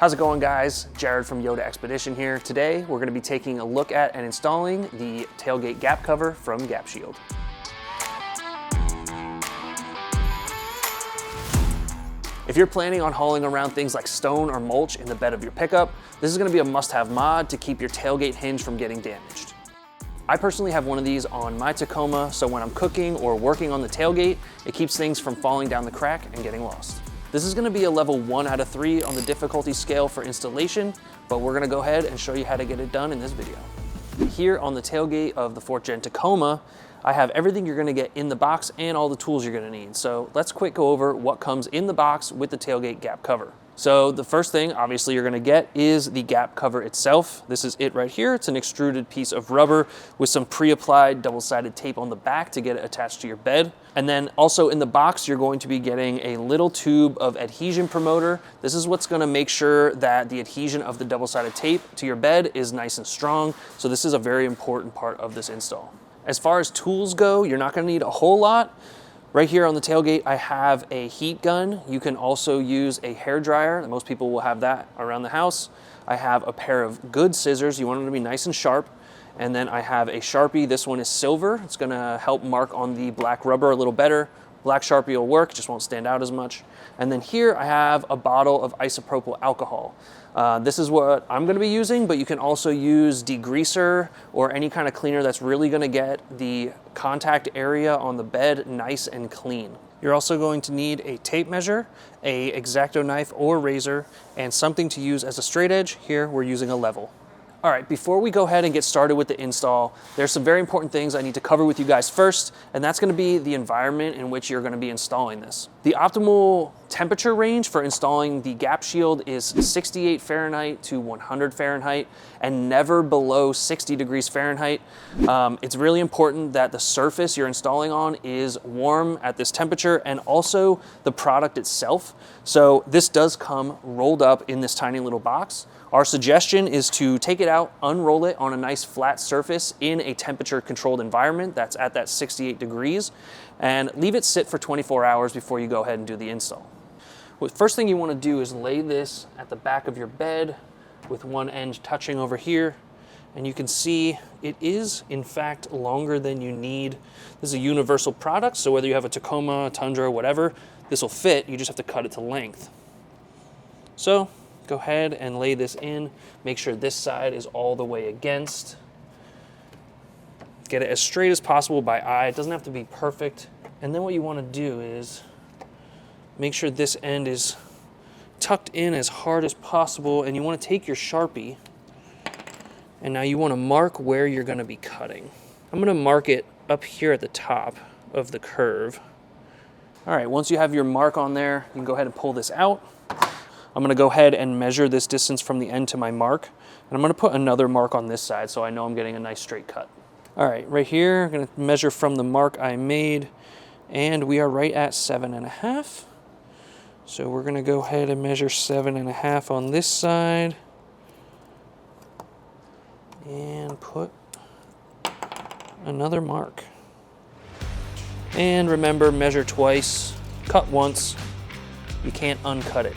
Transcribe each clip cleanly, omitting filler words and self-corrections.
How's it going, guys? Jared from Yota Xpedition here. Today, we're gonna be taking a look at and installing the tailgate gap cover from Gap Shield. If you're planning on hauling around things like stone or mulch in the bed of your pickup, this is gonna be a must-have mod to keep your tailgate hinge from getting damaged. I personally have one of these on my Tacoma, so when I'm cooking or working on the tailgate, it keeps things from falling down the crack and getting lost. This is gonna be a level 1 out of 3 on the difficulty scale for installation, but we're gonna go ahead and show you how to get it done in this video. Here on the tailgate of the 4th Gen Tacoma, I have everything you're gonna get in the box and all the tools you're gonna need. So let's quick go over what comes in the box with the tailgate gap cover. So the first thing, obviously, you're gonna get is the gap cover itself. This is it right here. It's an extruded piece of rubber with some pre-applied double-sided tape on the back to get it attached to your bed. And then also in the box, you're going to be getting a little tube of adhesion promoter. This is what's gonna make sure that the adhesion of the double-sided tape to your bed is nice and strong. So this is a very important part of this install. As far as tools go, you're not gonna need a whole lot. Right here on the tailgate, I have a heat gun. You can also use a hair dryer. Most people will have that around the house. I have a pair of good scissors. You want them to be nice and sharp. And then I have a Sharpie. This one is silver. It's gonna help mark on the black rubber a little better. Black Sharpie will work, just won't stand out as much. And then here I have a bottle of isopropyl alcohol. This is what I'm gonna be using, but you can also use degreaser or any kind of cleaner that's really gonna get the contact area on the bed nice and clean. You're also going to need a tape measure, a X-Acto knife or razor, and something to use as a straight edge. Here we're using a level. All right, before we go ahead and get started with the install, there's some very important things I need to cover with you guys first, and that's gonna be the environment in which you're gonna be installing this. The optimal temperature range for installing the Gap Shield is 68 Fahrenheit to 100 Fahrenheit, and never below 60 degrees Fahrenheit. It's really important that the surface you're installing on is warm at this temperature, and also the product itself. So this does come rolled up in this tiny little box. Our suggestion is to take it out, unroll it on a nice flat surface in a temperature controlled environment that's at that 68 degrees, and leave it sit for 24 hours before you go ahead and do the install. Well, first thing you want to do is lay this at the back of your bed with one end touching over here, and you can see it is in fact longer than you need. This is a universal product, so whether you have a Tacoma, Tundra, whatever, this will fit. You just have to cut it to length. So go ahead and lay this in. Make sure this side is all the way against. Get it as straight as possible by eye. It doesn't have to be perfect. And then what you want to do is make sure this end is tucked in as hard as possible, and you want to take your Sharpie, and now you want to mark where you're going to be cutting. I'm going to mark it up here at the top of the curve. All right, once you have your mark on there, you can go ahead and pull this out. I'm gonna go ahead and measure this distance from the end to my mark, and I'm gonna put another mark on this side so I know I'm getting a nice straight cut. All right, right here, I'm gonna measure from the mark I made, and we are right at 7.5. So we're gonna go ahead and measure 7.5 on this side, and put another mark. And remember, measure twice, cut once, you can't uncut it.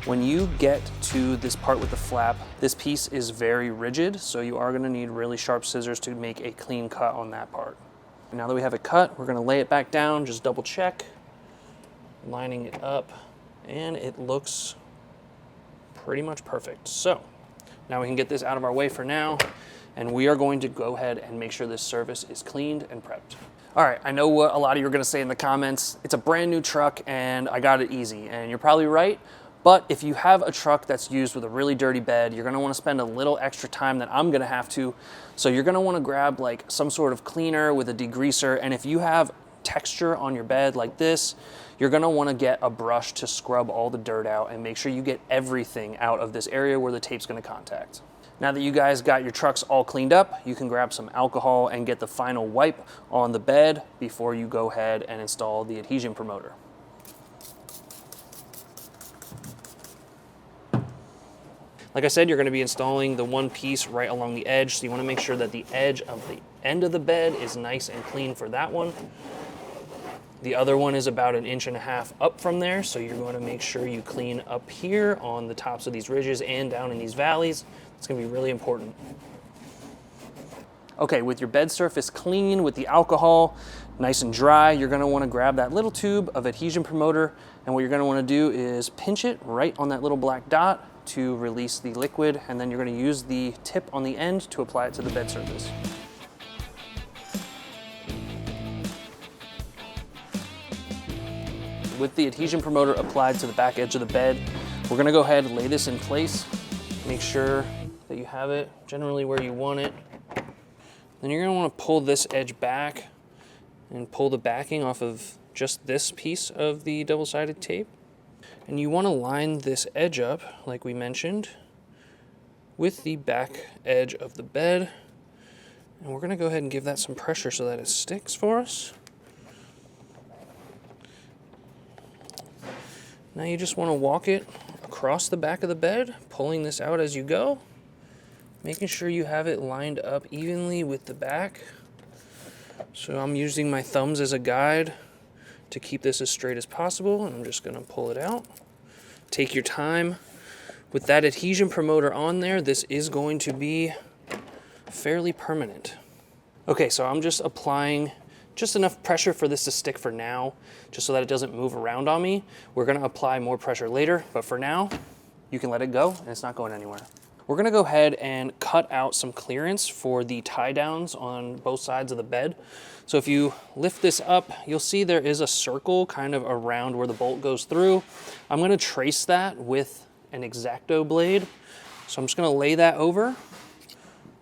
When you get to this part with the flap, this piece is very rigid, so you are gonna need really sharp scissors to make a clean cut on that part. Now that we have it cut, we're gonna lay it back down, just double check, lining it up, and it looks pretty much perfect. So now we can get this out of our way for now, and we are going to go ahead and make sure this surface is cleaned and prepped. All right, I know what a lot of you are gonna say in the comments. It's a brand new truck and I got it easy, and you're probably right. But if you have a truck that's used with a really dirty bed, you're gonna wanna spend a little extra time than I'm gonna have to. So you're gonna wanna grab like some sort of cleaner with a degreaser, and if you have texture on your bed like this, you're gonna wanna get a brush to scrub all the dirt out and make sure you get everything out of this area where the tape's gonna contact. Now that you guys got your trucks all cleaned up, you can grab some alcohol and get the final wipe on the bed before you go ahead and install the adhesion promoter. Like I said, you're going to be installing the one piece right along the edge, so you want to make sure that the edge of the end of the bed is nice and clean for that one. The other one is about 1.5 inches up from there, so you're going to make sure you clean up here on the tops of these ridges and down in these valleys. It's going to be really important. Okay, with your bed surface clean, with the alcohol nice and dry, you're going to want to grab that little tube of adhesion promoter, and what you're going to want to do is pinch it right on that little black dot to release the liquid, and then you're going to use the tip on the end to apply it to the bed surface. With the adhesion promoter applied to the back edge of the bed, we're going to go ahead and lay this in place. Make sure that you have it generally where you want it. Then you're going to want to pull this edge back and pull the backing off of just this piece of the double-sided tape. And you want to line this edge up, like we mentioned, with the back edge of the bed. And we're going to go ahead and give that some pressure so that it sticks for us. Now you just want to walk it across the back of the bed, pulling this out as you go, making sure you have it lined up evenly with the back. So I'm using my thumbs as a guide to keep this as straight as possible, and I'm just going to pull it out. Take your time. With that adhesion promoter on there, this is going to be fairly permanent. Okay, so I'm just applying just enough pressure for this to stick for now, just so that it doesn't move around on me. We're going to apply more pressure later, but for now, you can let it go and it's not going anywhere. We're going to go ahead and cut out some clearance for the tie downs on both sides of the bed. So if you lift this up, you'll see there is a circle kind of around where the bolt goes through. I'm going to trace that with an X-Acto blade. So I'm just going to lay that over,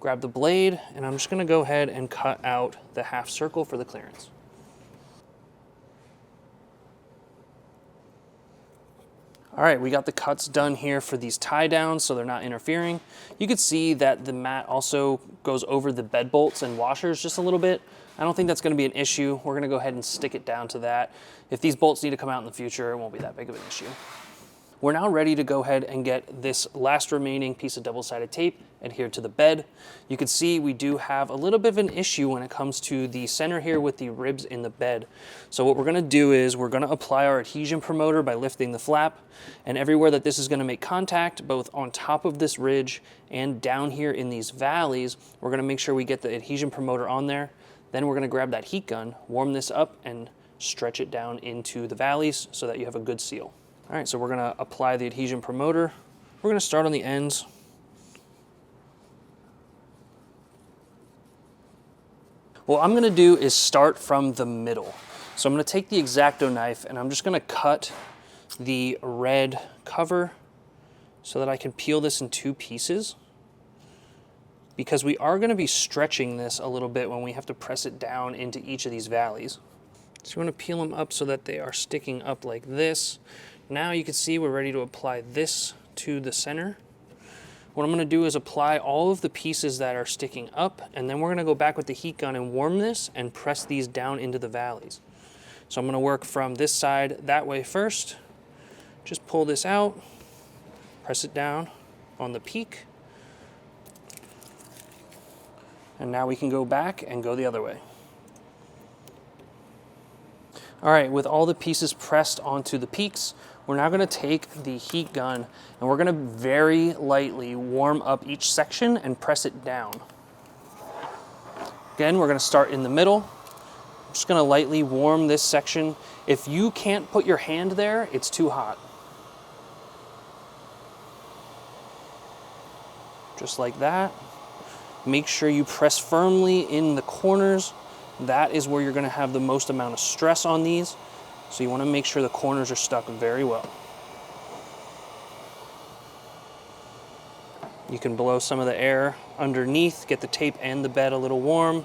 grab the blade, and I'm just going to go ahead and cut out the half circle for the clearance. All right, we got the cuts done here for these tie downs so they're not interfering. You can see that the mat also goes over the bed bolts and washers just a little bit. I don't think that's going to be an issue. We're going to go ahead and stick it down to that. If these bolts need to come out in the future, it won't be that big of an issue. We're now ready to go ahead and get this last remaining piece of double-sided tape adhered to the bed. You can see we do have a little bit of an issue when it comes to the center here with the ribs in the bed. So what we're going to do is we're going to apply our adhesion promoter by lifting the flap, and everywhere that this is going to make contact, both on top of this ridge and down here in these valleys, we're going to make sure we get the adhesion promoter on there. Then we're going to grab that heat gun, warm this up, and stretch it down into the valleys so that you have a good seal. All right, so we're gonna apply the adhesion promoter. We're gonna start on the ends. What I'm gonna do is start from the middle. So I'm gonna take the X-Acto knife and I'm just gonna cut the red cover so that I can peel this in 2 pieces, because we are gonna be stretching this a little bit when we have to press it down into each of these valleys. So you wanna peel them up so that they are sticking up like this. Now you can see we're ready to apply this to the center. What I'm going to do is apply all of the pieces that are sticking up, and then we're going to go back with the heat gun and warm this and press these down into the valleys. So I'm going to work from this side that way first. Just pull this out, press it down on the peak, and now we can go back and go the other way. All right, with all the pieces pressed onto the peaks, we're now gonna take the heat gun and we're gonna very lightly warm up each section and press it down. Again, we're gonna start in the middle. I'm just gonna lightly warm this section. If you can't put your hand there, it's too hot. Just like that. Make sure you press firmly in the corners. That is where you're going to have the most amount of stress on these. So you want to make sure the corners are stuck very well. You can blow some of the air underneath, get the tape and the bed a little warm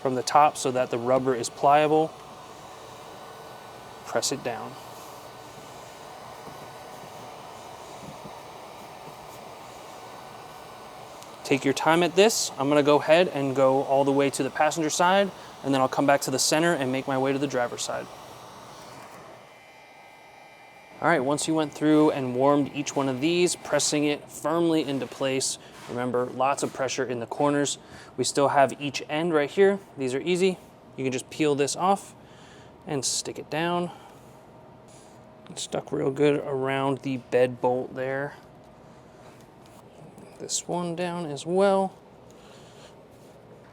from the top so that the rubber is pliable. Press it down. Take your time at this. I'm going to go ahead and go all the way to the passenger side, and then I'll come back to the center and make my way to the driver's side. All right, once you went through and warmed each one of these, pressing it firmly into place. Remember, lots of pressure in the corners. We still have each end right here. These are easy. You can just peel this off and stick it down. It's stuck real good around the bed bolt there. This one down as well.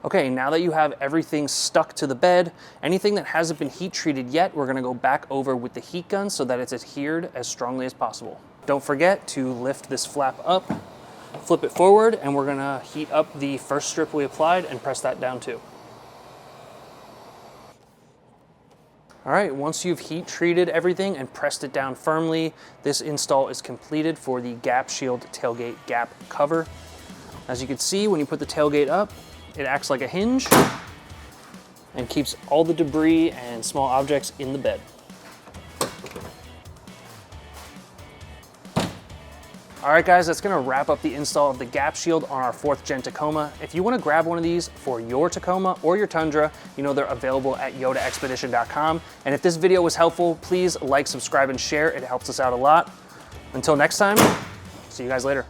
Okay, now that you have everything stuck to the bed, anything that hasn't been heat treated yet, we're gonna go back over with the heat gun so that it's adhered as strongly as possible. Don't forget to lift this flap up, flip it forward, and we're gonna heat up the first strip we applied and press that down too. All right, once you've heat treated everything and pressed it down firmly, this install is completed for the Gap Shield tailgate gap cover. As you can see, when you put the tailgate up, it acts like a hinge and keeps all the debris and small objects in the bed. All right guys, that's gonna wrap up the install of the Gap Shield on our 4th gen Tacoma. If you wanna grab one of these for your Tacoma or your Tundra, you know they're available at YotaXpedition.com. And if this video was helpful, please like, subscribe, and share. It helps us out a lot. Until next time, see you guys later.